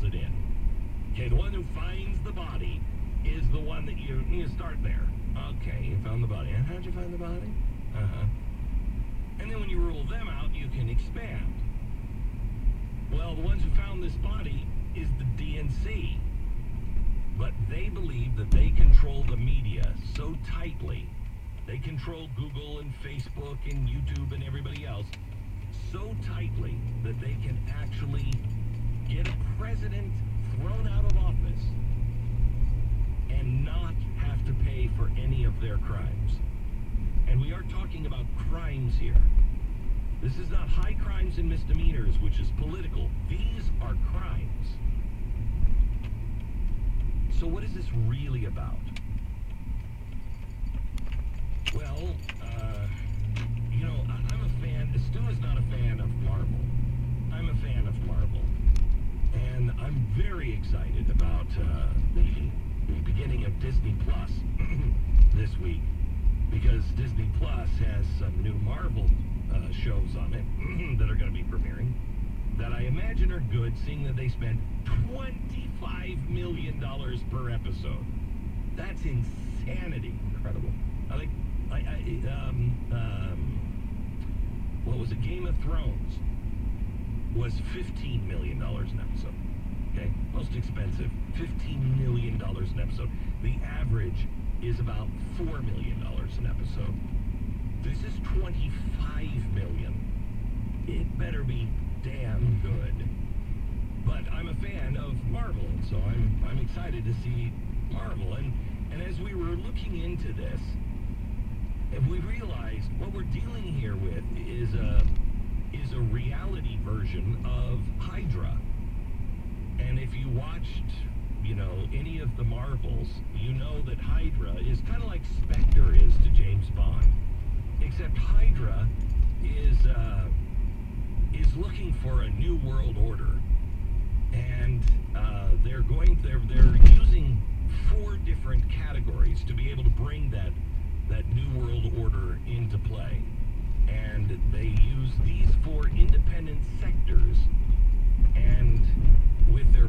it in. Okay, the one who finds the body is the one that you start there. Okay, you found the body. And how'd you find the body? And then when you rule them out, you can expand. Well, the ones who found this body is the DNC. But they believe that they control the media so tightly. They control Google and Facebook and YouTube and everybody else so tightly that they can actually get a president thrown out of office and not have to pay for any of their crimes. And we are talking about crimes here. This is not high crimes and misdemeanors, which is political. These are crimes. So what is this really about? Well, I'm a fan. Stu is not a fan of Marvel. I'm a fan of Marvel. And I'm very excited about the beginning of Disney Plus this week, because Disney Plus has some new Marvel shows on it that are going to be premiering that I imagine are good, seeing that they spent $25 million per episode. That's insanity. Incredible. What was it? Game of Thrones was $15 million an episode. Okay, most expensive, $15 million an episode. The average is about $4 million an episode. This is $25 million. It better be damn good. But I'm a fan of Marvel, so I'm excited to see Marvel. And as we were looking into this, we realized what we're dealing here with is a reality version of Hydra. And if you watched, any of the Marvels, you know that Hydra is kind of like Spectre is to James Bond. Except Hydra is looking for a new world order. And they're using 4 different categories to be able to bring that new world order into play. And they use these 4 independent sectors, and with their